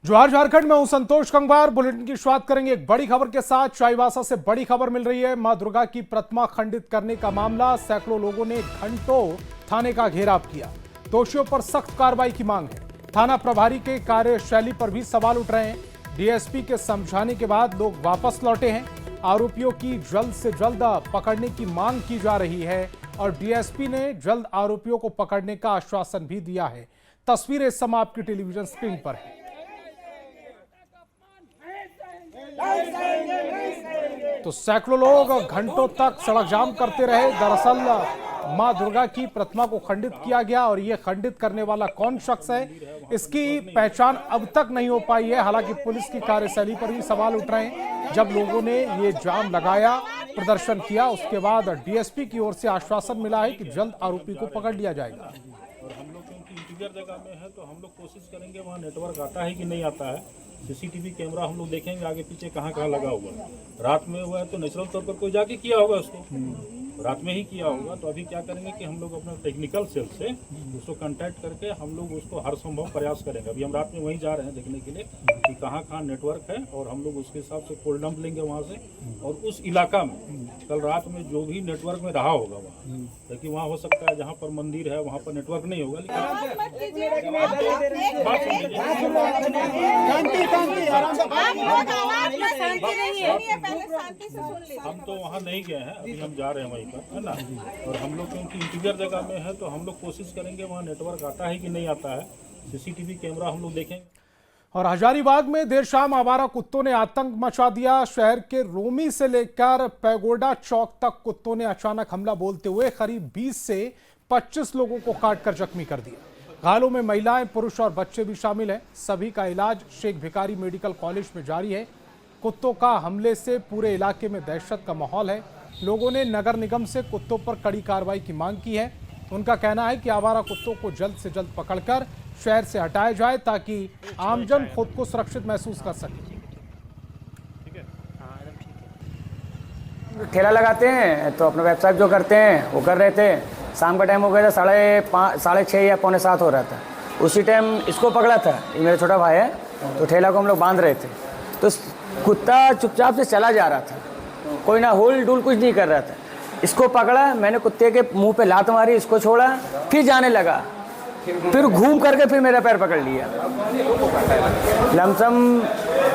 जोहार झारखंड में हूं संतोष गंगवार। बुलेटिन की शुरुआत करेंगे एक बड़ी खबर के साथ। चाईबासा से बड़ी खबर मिल रही है। मां दुर्गा की प्रतिमा खंडित करने का मामला, सैकड़ों लोगों ने घंटों थाने का घेराव किया। दोषियों पर सख्त कार्रवाई की मांग है। थाना प्रभारी के कार्यशैली पर भी सवाल उठ रहे हैं। डीएसपी के समझाने के बाद लोग वापस लौटे हैं। आरोपियों की जल्द से जल्द पकड़ने की मांग की जा रही है और डीएसपी ने जल्द आरोपियों को पकड़ने का आश्वासन भी दिया है। तस्वीरें इस समय आपकी टेलीविजन स्क्रीन पर है। तो सैकड़ों लोग घंटों तक सड़क जाम करते रहे। दरअसल मां दुर्गा की प्रतिमा को खंडित किया गया और यह खंडित करने वाला कौन शख्स है, इसकी पहचान अब तक नहीं हो पाई है। हालांकि पुलिस की कार्यशैली पर भी सवाल उठ रहे हैं। जब लोगों ने ये जाम लगाया, प्रदर्शन किया, उसके बाद डीएसपी की ओर से आश्वासन मिला है कि जल्द आरोपी को पकड़ लिया जाएगा। और हम लोग क्योंकि इंटीरियर जगह में है तो हम लोग कोशिश करेंगे वहाँ नेटवर्क आता है कि नहीं आता है। सीसीटीवी कैमरा हम लोग देखेंगे आगे पीछे कहाँ कहाँ लगा हुआ है। रात में हुआ है तो नेचुरल तौर पर कोई जाके किया होगा उसको, रात में ही किया होगा। तो अभी क्या करेंगे कि हम लोग अपने टेक्निकल सेल से उसको कांटेक्ट करके हम लोग उसको हर संभव प्रयास करेंगे। अभी हम रात में वहीं जा रहे हैं देखने के लिए कि कहाँ कहाँ नेटवर्क है और हम लोग उसके हिसाब से कोल्ड डंप लेंगे वहाँ से। और उस इलाका में कल रात में जो भी नेटवर्क में रहा होगा वहाँ, क्योंकि वहाँ हो सकता है जहाँ पर मंदिर है वहाँ पर नेटवर्क नहीं होगा, हम तो वहाँ नहीं गए हैं, अभी हम जा रहे हैं वहीं पर, है ना। और हम लोग क्योंकि इंटीरियर जगह में है तो हम लोग कोशिश करेंगे वहाँ नेटवर्क आता है कि नहीं आता है। सीसीटीवी कैमरा हम लोग देखेंगे। और हजारीबाग में देर शाम आवारा कुत्तों ने आतंक मचा दिया। शहर के रोमी से लेकर पैगोडा चौक तक कुत्तों ने अचानक हमला बोलते हुए करीब 20 से 25 लोगों को काटकर जख्मी कर दिया। घायलों में महिलाएं, पुरुष और बच्चे भी शामिल हैं। सभी का इलाज शेख भिखारी मेडिकल कॉलेज में जारी है। कुत्तों का हमले से पूरे इलाके में दहशत का माहौल है। लोगों ने नगर निगम से कुत्तों पर कड़ी कार्रवाई की मांग की है। उनका कहना है कि आवारा कुत्तों को जल्द से जल्द पकड़कर शहर से हटाया जाए ताकि आमजन खुद को सुरक्षित महसूस कर सके। ठेला लगाते हैं तो अपना वेबसाइट जो करते हैं वो कर रहे थे। शाम का टाइम हो गया था, 6:30 या 6:45 हो रहा था। उसी टाइम इसको पकड़ा था, ये मेरा छोटा भाई है, तो ठेला को हम लोग बांध रहे थे तो कुत्ता चुपचाप से चला जा रहा था, कोई ना होल डुल कुछ नहीं कर रहा था। इसको पकड़ा, मैंने कुत्ते के मुंह पे लात मारी, इसको छोड़ा, फिर जाने लगा, फिर घूम करके फिर मेरा पैर पकड़ लिया। लमसम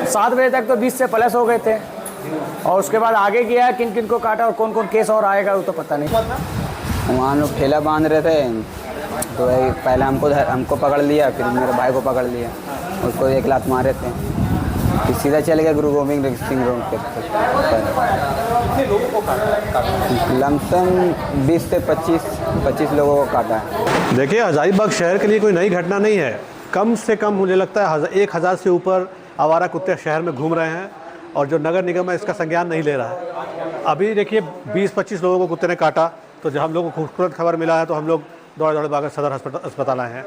7 बजे तक तो 20 से प्लस हो गए थे और उसके बाद आगे गया किन किन को काटा और कौन कौन केस और आएगा वो तो पता नहीं। वहाँ लोग ठेला बांध रहे थे तो पहले हमको पकड़ लिया, फिर मेरे भाई को पकड़ लिया, उसको 1 लात मारे थे, फिर सीधा चले गया गुरु गोविंद सिंह रोड के। लमसम 20 से 25 लोगों को काटा है। देखिए, हजारीबाग शहर के लिए कोई नई घटना नहीं है। कम से कम मुझे लगता है 1000 से ऊपर आवारा कुत्ते शहर में घूम रहे हैं और जो नगर निगम है इसका संज्ञान नहीं ले रहा है। अभी देखिए 20-25 लोगों को कुत्ते ने काटा, तो जब हम लोगों को खूबसूरत खबर मिला है तो हम लोग दौड़ भाग सदर अस्पताल आए हैं।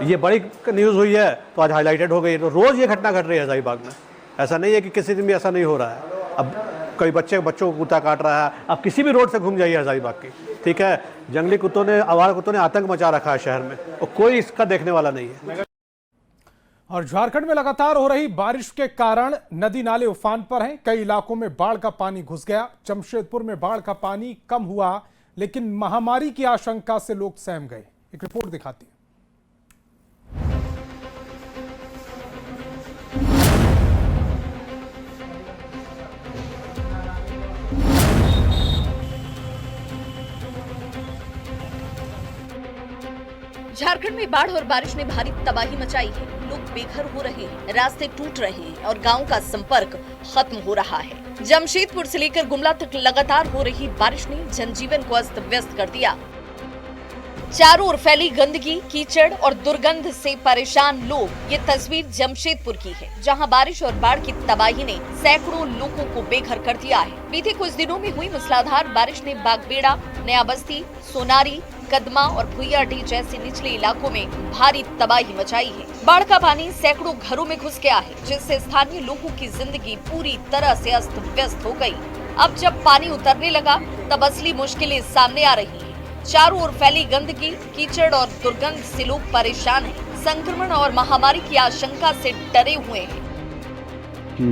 ये बड़ी न्यूज़ हुई है तो आज हाईलाइटेड हो गई। तो रोज़ ये घटना घट रही है हजारीबाग में, ऐसा नहीं है कि किसी दिन भी ऐसा नहीं हो रहा है। अब कई बच्चों को कुत्ता काट रहा है। अब किसी भी रोड से घूम जाइए हजारीबाग की, ठीक है, जंगली कुत्तों ने, आवारा कुत्तों ने आतंक मचा रखा है शहर में और कोई इसका देखने वाला नहीं है। और झारखंड में लगातार हो रही बारिश के कारण नदी नाले उफान पर हैं। कई इलाकों में बाढ़ का पानी घुस गया। जमशेदपुर में बाढ़ का पानी कम हुआ लेकिन महामारी की आशंका से लोग सहम गए। एक रिपोर्ट दिखाती है। झारखंड में बाढ़ और बारिश ने भारी तबाही मचाई है। लोग बेघर हो रहे हैं, रास्ते टूट रहे हैं और गांव का संपर्क खत्म हो रहा है। जमशेदपुर से लेकर गुमला तक लगातार हो रही बारिश ने जनजीवन को अस्त व्यस्त कर दिया। चारों ओर फैली गंदगी, कीचड़ और दुर्गंध से परेशान लोग। ये तस्वीर जमशेदपुर की है, जहां बारिश और बाढ़ की तबाही ने सैकड़ों लोगों को बेघर कर दिया है। बीते कुछ दिनों में हुई मूसलाधार बारिश ने बागबेड़ा, नया बस्ती, सोनारी, कदमा और भुइयाडीह जैसे निचले इलाकों में भारी तबाही मचाई है। बाढ़ का पानी सैकड़ों घरों में घुस गया है, जिससे स्थानीय लोगों की जिंदगी पूरी तरह से अस्त व्यस्त हो गई। अब जब पानी उतरने लगा तब असली मुश्किलें सामने आ रही हैं। चारों ओर फैली गंदगी, कीचड़ और दुर्गंध से लोग परेशान हैं। संक्रमण और महामारी की आशंका से डरे हुए हैं।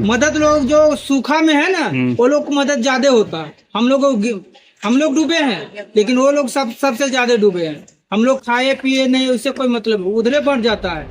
मदद लोग जो सूखा में है ना, वो लोग को मदद ज्यादा होता है। हम लोग डूबे हैं, लेकिन वो लोग सबसे ज्यादा डूबे हैं। हम लोग खाए पिए नहीं, उससे कोई मतलब, उधरे बढ़ जाता है।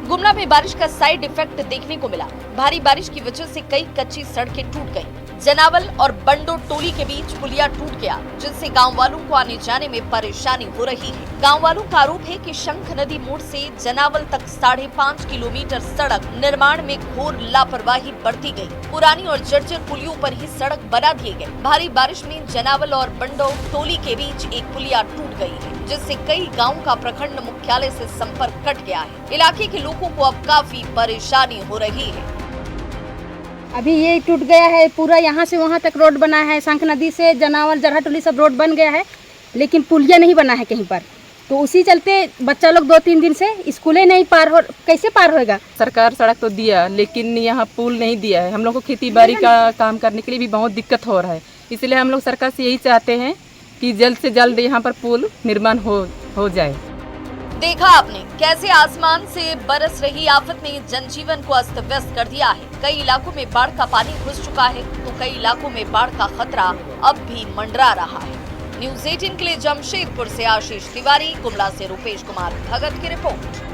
गुमला में बारिश का साइड इफेक्ट देखने को मिला। भारी बारिश की वजह से कई कच्ची सड़कें टूट गईं। जनावल और बंडो टोली के बीच पुलिया टूट गया, जिससे गांव वालों को आने जाने में परेशानी हो रही है। गांव वालों का आरोप है कि शंख नदी मोड़ से जनावल तक 5.5 किलोमीटर सड़क निर्माण में घोर लापरवाही बरती गई। पुरानी और जर्जर पुलियों पर ही सड़क बना दिए गए। भारी बारिश में जनावल और बंडो टोली के बीच एक पुलिया टूट गई है, जिससे कई गाँव का प्रखंड मुख्यालय से संपर्क कट गया है। इलाके के लोगों को अब काफी परेशानी हो रही है। अभी ये टूट गया है पूरा, यहाँ से वहाँ तक रोड बना है। शंख नदी से जनावल जरहा टोली सब रोड बन गया है, लेकिन पुलिया नहीं बना है कहीं पर। तो उसी चलते बच्चा लोग 2-3 दिन से स्कूलें नहीं पार हो, कैसे पार होएगा। सरकार सड़क तो दिया, लेकिन यहाँ पुल नहीं दिया है। हम लोग को खेती बाड़ी का काम करने के लिए भी बहुत दिक्कत हो रहा है। इसलिए हम लोग सरकार से यही चाहते हैं कि जल्द से जल्द यहाँ पर पुल निर्माण हो जाए। देखा आपने कैसे आसमान से बरस रही आफत ने जनजीवन को अस्त व्यस्त कर दिया है। कई इलाकों में बाढ़ का पानी घुस चुका है, तो कई इलाकों में बाढ़ का खतरा अब भी मंडरा रहा है। न्यूज़ 18 के लिए जमशेदपुर से आशीष तिवारी, गुमला से रूपेश कुमार भगत की रिपोर्ट।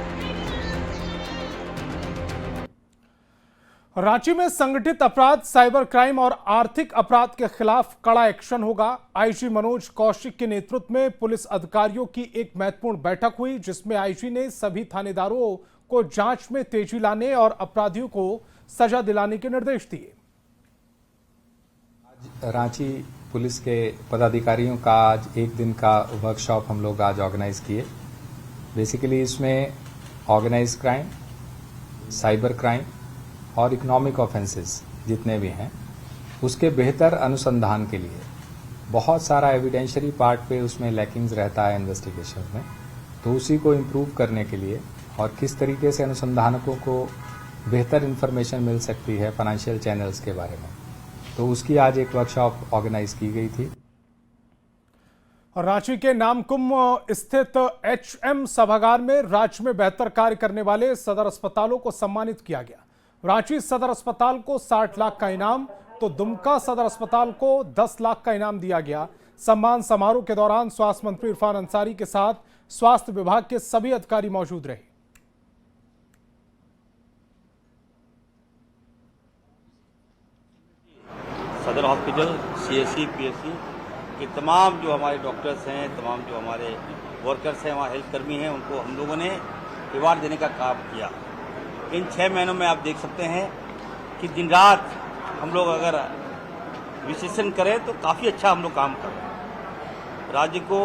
रांची में संगठित अपराध, साइबर क्राइम और आर्थिक अपराध के खिलाफ कड़ा एक्शन होगा। आईजी मनोज कौशिक के नेतृत्व में पुलिस अधिकारियों की एक महत्वपूर्ण बैठक हुई, जिसमें आईजी ने सभी थानेदारों को जांच में तेजी लाने और अपराधियों को सजा दिलाने के निर्देश दिए। आज रांची पुलिस के पदाधिकारियों का आज एक दिन का वर्कशॉप हम लोग आज ऑर्गेनाइज किए। बेसिकली इसमें ऑर्गेनाइज क्राइम, साइबर क्राइम और इकोनॉमिक ऑफेंसेस जितने भी हैं, उसके बेहतर अनुसंधान के लिए बहुत सारा एविडेंशियरी पार्ट पे उसमें लैकिंग्स रहता है इन्वेस्टिगेशन में, तो उसी को इम्प्रूव करने के लिए और किस तरीके से अनुसंधानकों को बेहतर इन्फॉर्मेशन मिल सकती है फाइनेंशियल चैनल्स के बारे में, तो उसकी आज एक वर्कशॉप ऑर्गेनाइज की गई थी। रांची के नामकुम स्थित HM सभागार में राज्य में बेहतर कार्य करने वाले सदर अस्पतालों को सम्मानित किया गया। रांची सदर अस्पताल को 60 लाख का इनाम, तो दुमका सदर अस्पताल को 10 लाख का इनाम दिया गया। सम्मान समारोह के दौरान स्वास्थ्य मंत्री इरफान अंसारी के साथ स्वास्थ्य विभाग के सभी अधिकारी मौजूद रहे। सदर हॉस्पिटल, CSC, PSC के तमाम जो हमारे डॉक्टर्स हैं, तमाम जो हमारे वर्कर्स हैं, वहाँ हेल्थ कर्मी हैं, उनको हम लोगों ने रिवार्ड देने का काम किया। इन 6 महीनों में आप देख सकते हैं कि दिन रात हम लोग अगर विश्लेषण करें तो काफ़ी अच्छा हम लोग काम कर रहे हैं। राज्य को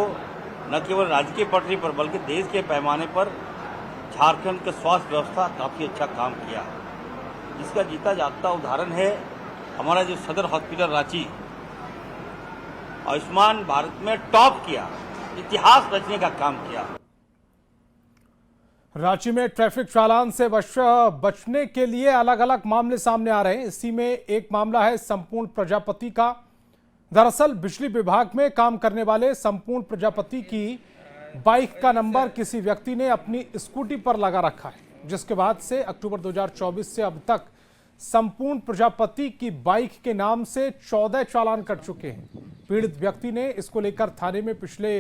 न केवल राज्य की पटरी पर बल्कि देश के पैमाने पर झारखंड का स्वास्थ्य व्यवस्था काफ़ी अच्छा काम किया है, जिसका जीता जागता उदाहरण है हमारा जो सदर हॉस्पिटल रांची। आयुष्मान भारत में टॉप किया, इतिहास रचने का काम किया। रांची में ट्रैफिक चालान से बचने के लिए अलग अलग मामले सामने आ रहे हैं। इसी में एक मामला है संपूर्ण प्रजापति का। दरअसल बिजली विभाग में काम करने वाले संपूर्ण प्रजापति की बाइक का नंबर किसी व्यक्ति ने अपनी स्कूटी पर लगा रखा है, जिसके बाद से अक्टूबर 2024 से अब तक संपूर्ण प्रजापति की बाइक के नाम से 14 चालान कट चुके हैं। पीड़ित व्यक्ति ने इसको लेकर थाने में पिछले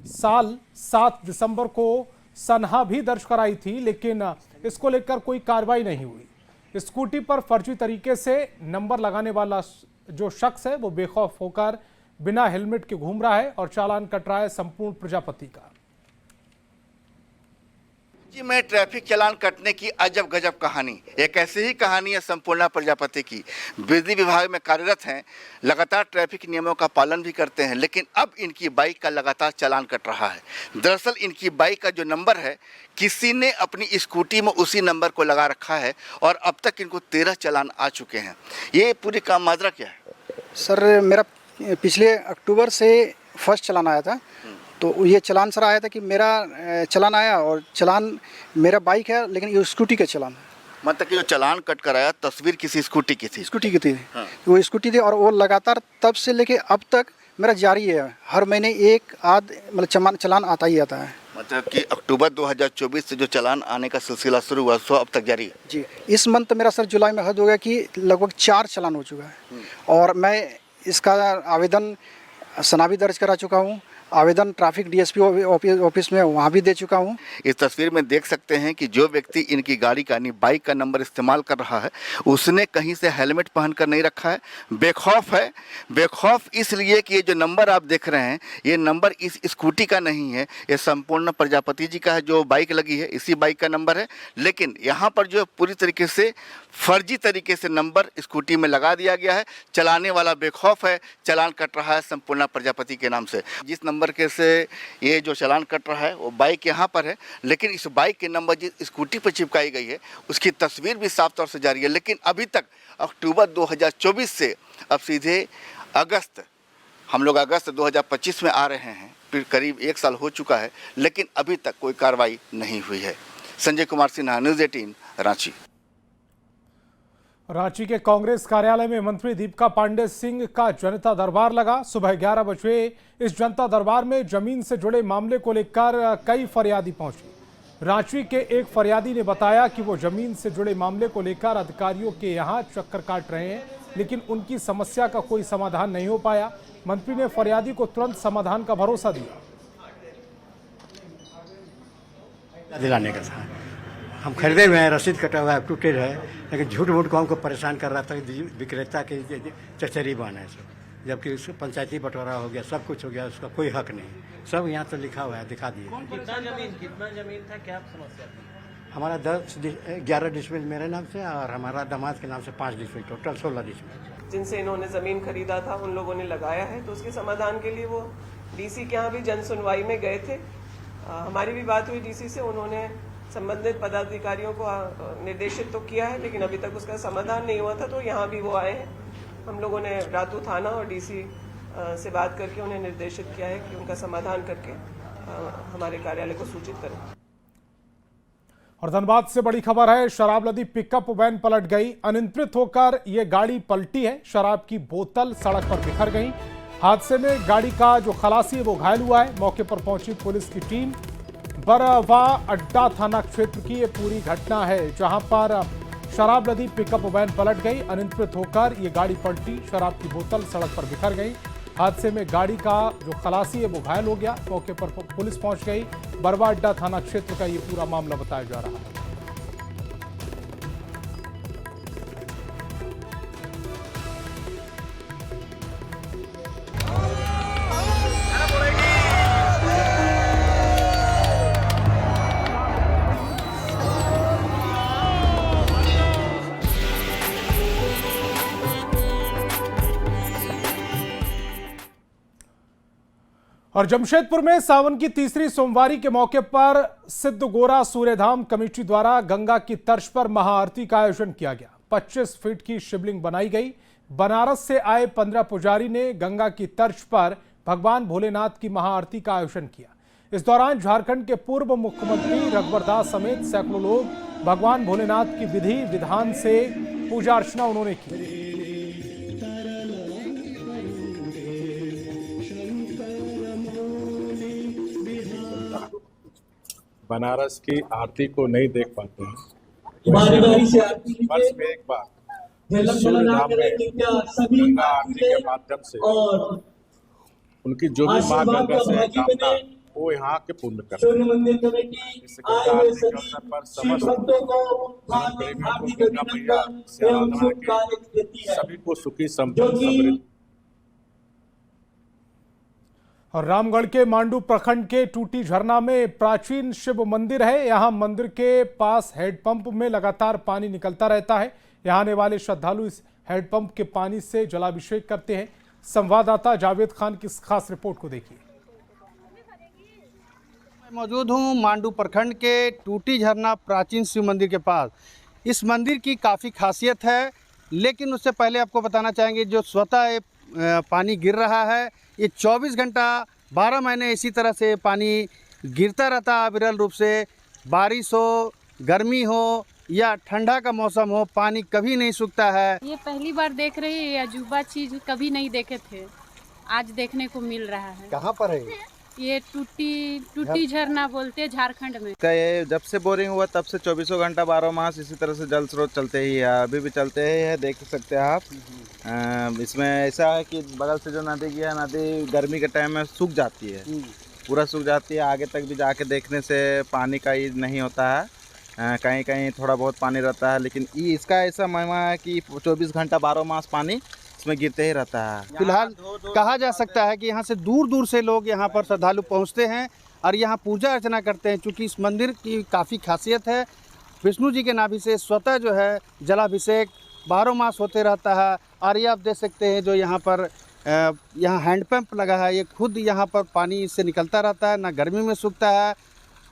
साल 7 दिसंबर को सनहा भी दर्ज कराई थी, लेकिन इसको लेकर कोई कार्रवाई नहीं हुई। स्कूटी पर फर्जी तरीके से नंबर लगाने वाला जो शख्स है वो बेखौफ होकर बिना हेलमेट के घूम रहा है और चालान कट रहा है संपूर्ण प्रजापति का। जी में ट्रैफिक चालान कटने की अजब गजब कहानी, एक ऐसी ही कहानी है संपूर्णा प्रजापति की। बिजली विभाग में कार्यरत हैं, लगातार ट्रैफिक नियमों का पालन भी करते हैं, लेकिन अब इनकी बाइक का लगातार चालान कट रहा है। दरअसल इनकी बाइक का जो नंबर है किसी ने अपनी स्कूटी में उसी नंबर को लगा रखा है और अब तक इनको 13 चालान आ चुके हैं। ये पूरी काम माजरा क्या है? सर मेरा पिछले अक्टूबर से फर्स्ट चालान आया था, तो ये चालान सर आया था कि मेरा चालान आया और चालान मेरा बाइक है, लेकिन ये स्कूटी का चालान है। मतलब कि जो चालान कट कर आया तस्वीर किसी स्कूटी की थी? स्कूटी की थी। हाँ। वो स्कूटी थी और वो लगातार तब से लेके अब तक मेरा जारी है। हर महीने एक आध मतलब चालान आता ही आता है। मतलब कि अक्टूबर 2024 से जो चालान आने का सिलसिला शुरू हुआ सो अब तक जारी है। जी, इस मंथ मेरा सर जुलाई में हद हो गया कि लगभग 4 चालान हो चुका है और मैं इसका आवेदन सनावी दर्ज करा चुका हूँ, आवेदन ट्रैफिक डीएसपी ऑफिस में वहाँ भी दे चुका हूँ। इस तस्वीर में देख सकते हैं कि जो व्यक्ति इनकी गाड़ी का यानी बाइक का नंबर इस्तेमाल कर रहा है उसने कहीं से हेलमेट पहनकर नहीं रखा है, बेखौफ है। बेखौफ इसलिए कि ये जो नंबर आप देख रहे हैं ये नंबर इस स्कूटी का नहीं है, ये संपूर्ण प्रजापति जी का है जो बाइक लगी है, इसी बाइक का नंबर है। लेकिन यहाँ पर जो पूरी तरीके से फर्जी तरीके से नंबर स्कूटी में लगा दिया गया है। चलाने वाला बेखौफ है, चालान कट रहा है संपूर्ण प्रजापति के नाम से। जिस नंबर के से ये जो चालान कट रहा है वो बाइक यहाँ पर है, लेकिन इस बाइक के नंबर जिस स्कूटी पर चिपकाई गई है उसकी तस्वीर भी साफ तौर से जारी है। लेकिन अभी तक अक्टूबर 2024 से अब सीधे अगस्त, हम लोग अगस्त 2025 में आ रहे हैं, फिर करीब 1 साल हो चुका है, लेकिन अभी तक कोई कार्रवाई नहीं हुई है। संजय कुमार सिन्हा, न्यूज़ 18, रांची। रांची के कांग्रेस कार्यालय में मंत्री दीपिका पांडे सिंह का जनता दरबार लगा। सुबह 11 बजे इस जनता दरबार में जमीन से जुड़े मामले को लेकर कई फरियादी पहुंचे। रांची के एक फरियादी ने बताया कि वो जमीन से जुड़े मामले को लेकर अधिकारियों के यहां चक्कर काट रहे हैं, लेकिन उनकी समस्या का कोई समाधान नहीं हो पाया। मंत्री ने फरियादी को तुरंत समाधान का भरोसा दिया। दिलाने का था, हम खरीदे हुए हैं, रसीद कटा हुआ है, टूटेड है, लेकिन झूठ मूठ को हमको परेशान कर रहा था कि विक्रेता के चचरी बना है सब, जबकि उसको पंचायती बंटवारा हो गया, सब कुछ हो गया, उसका कोई हक नहीं। सब यहाँ तो लिखा हुआ है, दिखा दिए। कितना जमीन था, क्या समस्या थी? हमारा 11 डिसमिल मेरे नाम से और हमारा दामाद के नाम से 5 डिसमिल, टोटल 16 डिसमिल। जिनसे इन्होंने जमीन खरीदा था उन लोगों ने लगाया है, तो उसके समाधान के लिए वो डीसी के यहाँ भी जन सुनवाई में गए थे। हमारी भी बात हुई डीसी से, उन्होंने संबंधित पदाधिकारियों को निर्देशित तो किया है, लेकिन अभी तक उसका समाधान नहीं हुआ था, तो यहाँ भी वो आए हैं। हम लोगों ने रातू थाना और डीसी से बात करके उन्हें निर्देशित किया है कि उनका समाधान करके हमारे कार्यालय को सूचित करें। और धनबाद से बड़ी खबर है, शराब लदी पिकअप वैन पलट गई। अनियंत्रित होकर ये गाड़ी पलटी है, शराब की बोतल सड़क पर बिखर गई। हादसे में गाड़ी का जो खलासी है वो घायल हुआ है। मौके पर पहुंची पुलिस की टीम। बरवा अड्डा थाना क्षेत्र की ये पूरी घटना है, जहां पर शराब लदी पिकअप वैन पलट गई। अनियंत्रित होकर ये गाड़ी पलटी, शराब की बोतल सड़क पर बिखर गई। हादसे में गाड़ी का जो खलासी है वो घायल हो गया। मौके पर पुलिस पहुंच गई। बरवा अड्डा थाना क्षेत्र का ये पूरा मामला बताया जा रहा है। और जमशेदपुर में सावन की तीसरी सोमवारी के मौके पर सिद्ध गोरा सूर्यधाम कमेटी द्वारा गंगा की तर्ज पर महाआरती का आयोजन किया गया। 25 फीट की शिवलिंग बनाई गई। बनारस से आए 15 पुजारी ने गंगा की तर्ज पर भगवान भोलेनाथ की महाआरती का आयोजन किया। इस दौरान झारखंड के पूर्व मुख्यमंत्री रघुवर दास समेत सैकड़ों लोग भगवान भोलेनाथ की विधि विधान से पूजा अर्चना उन्होंने की। बनारस की आरती को नहीं देख पाते हैं, वर्ष में एक बार सूर्यधाम में गंगा आरती के माध्यम से उनकी जो भी मां गंगा से कामना वो यहाँ के पूर्ण करते हैं। इस गंगा आरती के अवसर पर समस्त प्रेमियों को गंगा मैया से आराधना के सभी को सुखी संपन्न समृद्ध। और रामगढ़ के मांडू प्रखंड के टूटी झरना में प्राचीन शिव मंदिर है। यहां मंदिर के पास हेडपंप में लगातार पानी निकलता रहता है। यहां आने वाले श्रद्धालु इस हेडपंप के पानी से जलाभिषेक करते हैं। संवाददाता जावेद खान की इस खास रिपोर्ट को देखिए। मैं मौजूद हूं मांडू प्रखंड के टूटी झरना प्राचीन शिव मंदिर के पास। इस मंदिर की काफ़ी खासियत है, लेकिन उससे पहले आपको बताना चाहेंगे जो स्वतः पानी गिर रहा है, ये 24 घंटा 12 महीने इसी तरह से पानी गिरता रहता है अविरल रूप से। बारिश हो, गर्मी हो या ठंडा का मौसम हो, पानी कभी नहीं सूखता है। ये पहली बार देख रहे हैं, अजूबा चीज़ कभी नहीं देखे थे, आज देखने को मिल रहा है। कहाँ पर है? ये टूटी झरना बोलते हैं झारखंड में। ये जब से बोरिंग हुआ तब से 24 घंटा 12 मास इसी तरह से जल स्रोत चलते ही है, अभी भी चलते ही है, देख सकते हैं आप। इसमें ऐसा है कि बगल से जो नदी की है, नदी गर्मी के टाइम में सूख जाती है, पूरा सूख जाती है। आगे तक भी जाके देखने से पानी का ही नहीं होता है, कहीं कहीं थोड़ा बहुत पानी रहता है, लेकिन इसका ऐसा महिमा है कि 24 घंटा 12 मास पानी इसमें गिरते ही रहता है। फिलहाल कहा जा सकता है कि यहाँ से दूर दूर से लोग यहाँ पर श्रद्धालु पहुँचते हैं और यहाँ पूजा अर्चना करते हैं, क्योंकि इस मंदिर की काफ़ी खासियत है। विष्णु जी के नाभि से स्वतः जो है जलाभिषेक 12 मास होते रहता है। और ये आप देख सकते हैं जो यहाँ पर यहाँ हैंडपम्प लगा है, ये खुद यहाँ पर पानी इससे निकलता रहता है, ना गर्मी में सूखता है,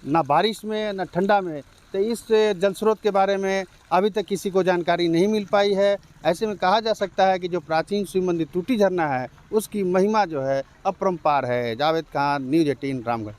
ना बारिश में, ना ठंडा में। तो इस जल स्रोत के बारे में अभी तक किसी को जानकारी नहीं मिल पाई है। ऐसे में कहा जा सकता है कि जो प्राचीन शिव मंदिर टूटी झरना है उसकी महिमा जो है अपरंपार है। जावेद खान, न्यूज़ 18 रामगढ़।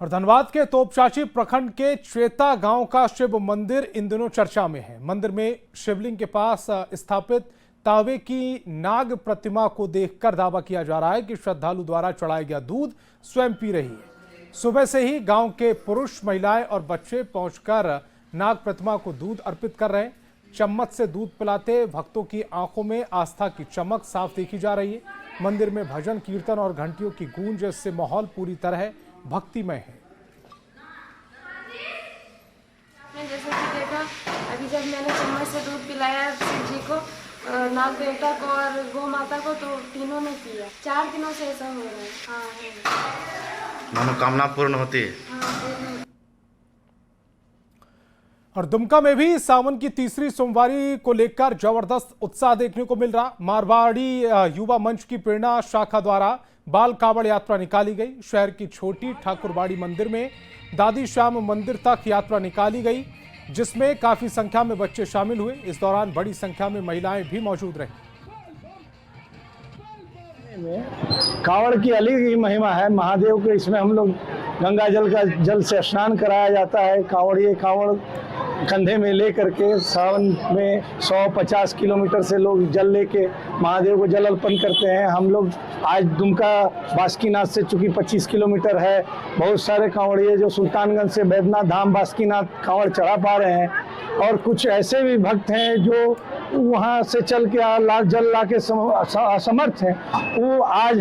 और धनबाद के तोपचाची प्रखंड के चेता गांव का शिव मंदिर इन दिनों चर्चा में है। मंदिर में शिवलिंग के पास स्थापित तावे की नाग प्रतिमा को देखकर दावा किया जा रहा है कि श्रद्धालु द्वारा चढ़ाया गया दूध स्वयं पी रही है। सुबह से ही गांव के पुरुष, महिलाएं और बच्चे पहुंचकर नाग प्रतिमा को दूध अर्पित कर रहे हैं। चम्मच से दूध पिलाते भक्तों की आंखों में आस्था की चमक साफ देखी जा रही है। मंदिर में भजन, कीर्तन और घंटियों की गूंज से माहौल पूरी तरह भक्तिमय है। जैसे कि देखा, अभी जब मैंने चम्मच से दूध पिलाया शिव जी को, नाग देवता को और गौ माता को, तो तीनों ने पिया। 4 दिनों से ऐसा हो रहा है। हाँ, है। मनोकामना पूर्ण होती है। और दुमका में भी सावन की तीसरी सोमवारी को लेकर जबरदस्त उत्साह देखने को मिल रहा। मारवाड़ी युवा मंच की प्रेरणा शाखा द्वारा बाल कावड़ यात्रा निकाली गई। शहर की छोटी ठाकुरबाड़ी मंदिर में दादी श्याम मंदिर तक यात्रा निकाली गई, जिसमें काफी संख्या में बच्चे शामिल हुए। इस दौरान बड़ी संख्या में महिलाएं भी मौजूद रहीं। कांवड़ की अलग ही महिमा है महादेव के। इसमें हम लोग गंगा जल से स्नान कराया जाता है। कांवड़ कंधे में ले करके सावन में 150 किलोमीटर से लोग जल लेके महादेव को जल अर्पण करते हैं। हम लोग आज दुमका बासुकीनाथ से चूँकि 25 किलोमीटर है, बहुत सारे कांवड़िए जो सुल्तानगंज से बैद्यनाथ धाम बासुकीनाथ कांवड़ चढ़ा पा रहे हैं, और कुछ ऐसे भी भक्त हैं जो वहाँ से चल के जल ला के असमर्थ हैं। वो आज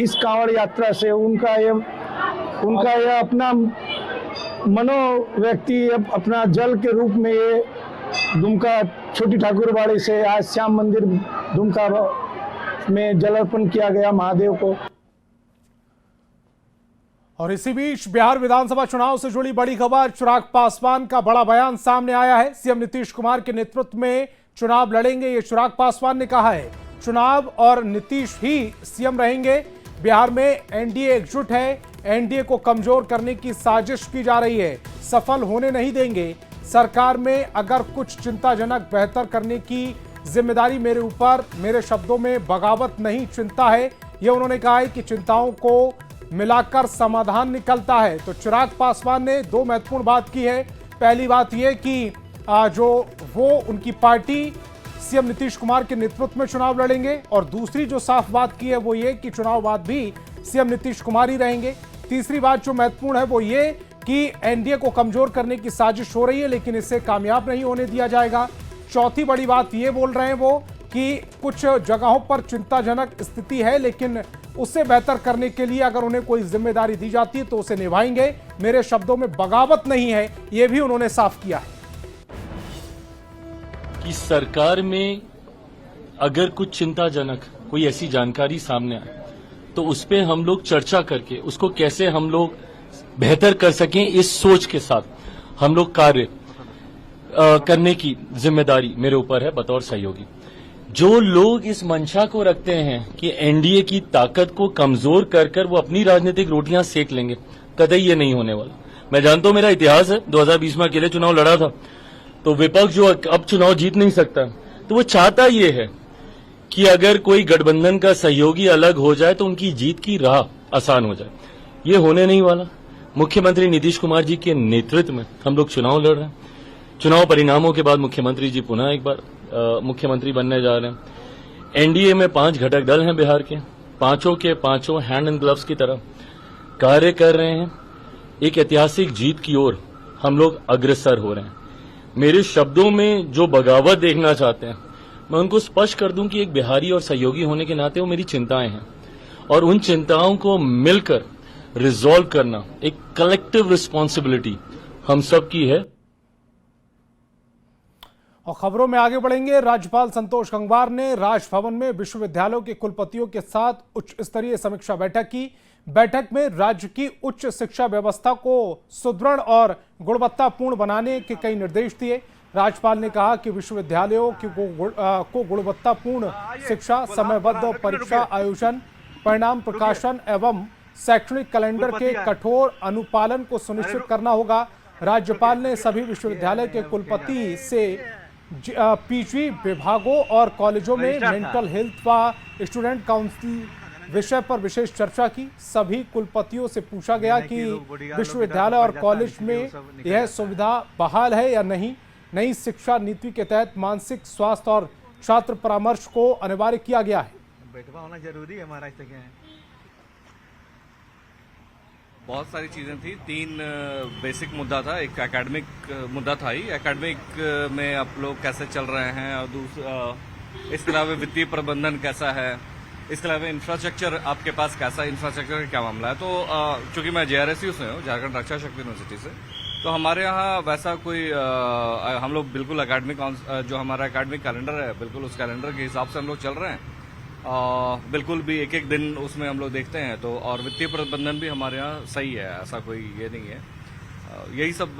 इस कांवड़ यात्रा से उनका ये अपना मनोव्यक्ति अपना जल के रूप में ये दुमका छोटी ठाकुरबाड़ी से आज श्याम मंदिर दुमका में जल अर्पण किया गया महादेव को। और इसी बीच बिहार विधानसभा चुनाव से जुड़ी बड़ी खबर, चिराग पासवान का बड़ा बयान सामने आया है। सीएम नीतीश कुमार के नेतृत्व में चुनाव लड़ेंगे, ये चिराग पासवान ने कहा है। चुनाव और नीतीश ही सीएम रहेंगे। बिहार में एनडीए एकजुट है, एनडीए को कमजोर करने की साजिश की जा रही है, सफल होने नहीं देंगे। सरकार में अगर कुछ चिंताजनक बेहतर करने की जिम्मेदारी मेरे ऊपर, मेरे शब्दों में बगावत नहीं चिंता है। ये उन्होंने कहा है कि चिंताओं को मिलाकर समाधान निकलता है। तो चिराग पासवान ने 2 महत्वपूर्ण बात की है। पहली बात यह कि जो वो उनकी पार्टी सीएम नीतीश कुमार के नेतृत्व में चुनाव लड़ेंगे, और दूसरी जो साफ बात की है वो ये कि चुनाव बाद भी सीएम नीतीश कुमार ही रहेंगे। तीसरी बात जो महत्वपूर्ण है वो ये कि एनडीए को कमजोर करने की साजिश हो रही है, लेकिन इससे कामयाब नहीं होने दिया जाएगा। चौथी बड़ी बात ये बोल रहे हैं वो कि कुछ जगहों पर चिंताजनक स्थिति है, लेकिन उससे बेहतर करने के लिए अगर उन्हें कोई जिम्मेदारी दी जाती है तो उसे निभाएंगे। मेरे शब्दों में बगावत नहीं है, ये भी उन्होंने साफ किया है कि सरकार में अगर कुछ चिंताजनक कोई ऐसी जानकारी सामने आए तो उस पर हम लोग चर्चा करके उसको कैसे हम लोग बेहतर कर सकें, इस सोच के साथ हम लोग कार्य करने की जिम्मेदारी मेरे ऊपर है बतौर सहयोगी। जो लोग इस मंशा को रखते हैं कि एनडीए की ताकत को कमजोर कर वो अपनी राजनीतिक रोटियां सेक लेंगे, कतई ये नहीं होने वाला। मैं जानता हूं, मेरा इतिहास है, 2020 में अकेले चुनाव लड़ा था, तो विपक्ष जो अब चुनाव जीत नहीं सकता, तो वो चाहता ये है कि अगर कोई गठबंधन का सहयोगी अलग हो जाए तो उनकी जीत की राह आसान हो जाए। ये होने नहीं वाला। मुख्यमंत्री नीतीश कुमार जी के नेतृत्व में हम लोग चुनाव लड़ रहे हैं। चुनाव परिणामों के बाद मुख्यमंत्री जी पुनः एक बार मुख्यमंत्री बनने जा रहे हैं। एनडीए में 5 घटक दल हैं बिहार के, पांचों के पांचों हैंड एंड ग्लव्स की तरह कार्य कर रहे हैं। एक ऐतिहासिक जीत की ओर हम लोग अग्रसर हो रहे हैं। मेरे शब्दों में जो बगावत देखना चाहते हैं, मैं उनको स्पष्ट कर दूं कि एक बिहारी और सहयोगी होने के नाते वो मेरी चिंताएं हैं, और उन चिंताओं को मिलकर रिजॉल्व करना एक कलेक्टिव रिस्पॉन्सिबिलिटी हम सब की है। और खबरों में आगे बढ़ेंगे। राज्यपाल संतोष गंगवार ने राजभवन में विश्वविद्यालयों के कुलपतियों के साथ उच्च स्तरीय समीक्षा बैठक की। बैठक में राज्य की उच्च शिक्षा व्यवस्था को सुदृढ़ और गुणवत्तापूर्ण बनाने के कई निर्देश दिए। राज्यपाल ने कहा कि विश्वविद्यालयों को गुणवत्तापूर्ण शिक्षा, समयबद्ध परीक्षा आयोजन, परिणाम प्रकाशन एवं शैक्षणिक कैलेंडर के कठोर अनुपालन को सुनिश्चित करना होगा। राज्यपाल ने सभी विश्वविद्यालय के कुलपति से पीजी विभागों और कॉलेजों में मेंटल हेल्थ व स्टूडेंट काउंसिल विषय पर विशेष चर्चा की। सभी कुलपतियों से पूछा गया कि विश्वविद्यालय और कॉलेज में यह सुविधा बहाल है या नहीं। नई शिक्षा नीति के तहत मानसिक स्वास्थ्य और छात्र परामर्श को अनिवार्य किया गया है। बैठवा होना जरूरी है हमारा। बहुत सारी चीजें थी। 3 बेसिक मुद्दा था। एक एकेडमिक मुद्दा था ही, एकेडमिक में आप लोग कैसे चल रहे हैं, और दूसरा इसके अलावा वित्तीय प्रबंधन कैसा है, इसके अलावा इंफ्रास्ट्रक्चर आपके पास कैसा, इंफ्रास्ट्रक्चर का क्या मामला है। तो चूंकि मैं JRSU से हूँ, झारखंड रक्षा शक्ति यूनिवर्सिटी से, तो हमारे यहाँ वैसा कोई हम लोग बिल्कुल एकेडमिक जो हमारा एकेडमिक कैलेंडर है, बिल्कुल उस कैलेंडर के हिसाब से हम लोग चल रहे हैं। बिल्कुल भी एक एक दिन उसमें हम लोग देखते हैं। तो और वित्तीय प्रबंधन भी हमारे यहाँ सही है, ऐसा कोई ये नहीं है। यही सब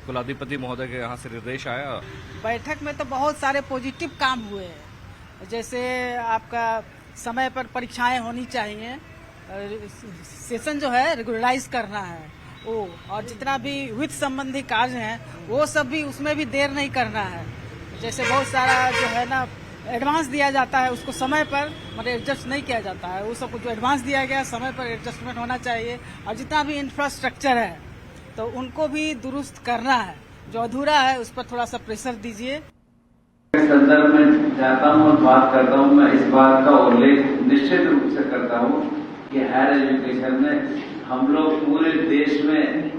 कुलाधिपति महोदय के यहाँ से निर्देश आया। बैठक में तो बहुत सारे पॉजिटिव काम हुए हैं, जैसे आपका समय पर परीक्षाएं होनी चाहिए, सेशन जो है रेगुलराइज करना है वो, और जितना भी वित्त संबंधी कार्य हैं वो सब भी उसमें भी देर नहीं करना है। जैसे बहुत सारा जो है ना एडवांस दिया जाता है, उसको समय पर मतलब एडजस्ट नहीं किया जाता है। वो सब जो एडवांस दिया गया समय पर एडजस्टमेंट होना चाहिए। और जितना भी इंफ्रास्ट्रक्चर है तो उनको भी दुरुस्त करना है, जो अधूरा है उस पर थोड़ा सा प्रेशर दीजिए। संदर्भ में जाता हूँ और बात करता हूँ, मैं इस बात का उल्लेख निश्चित रूप से करता हूँ कि हायर एजुकेशन में हम लोग पूरे देश में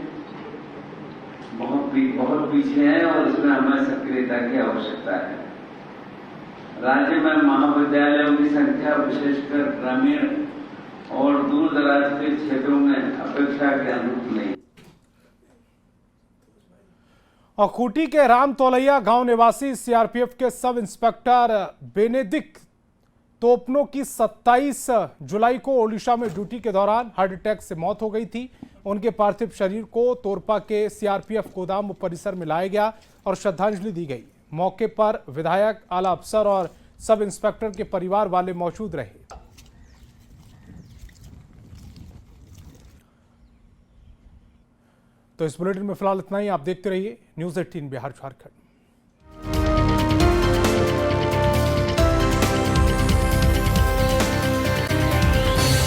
बहुत पीछे हैं, और इसमें हमें सक्रियता की आवश्यकता है। राज्य में महाविद्यालयों की संख्या विशेषकर ग्रामीण और दूर दराज के क्षेत्रों में अपेक्षा के अनुरूप नहीं। और खूंटी के राम तोलैया गांव निवासी सीआरपीएफ के सब इंस्पेक्टर बेनेदिक तोपनो की 27 जुलाई को ओडिशा में ड्यूटी के दौरान हार्ट अटैक से मौत हो गई थी। उनके पार्थिव शरीर को तोरपा के सीआरपीएफ गोदाम परिसर में लाया गया और श्रद्धांजलि दी गई। मौके पर विधायक, आला अफसर और सब इंस्पेक्टर के परिवार वाले मौजूद रहे। तो इस बुलेटिन में फिलहाल इतना ही। आप देखते रहिए News 18 बिहार झारखंड।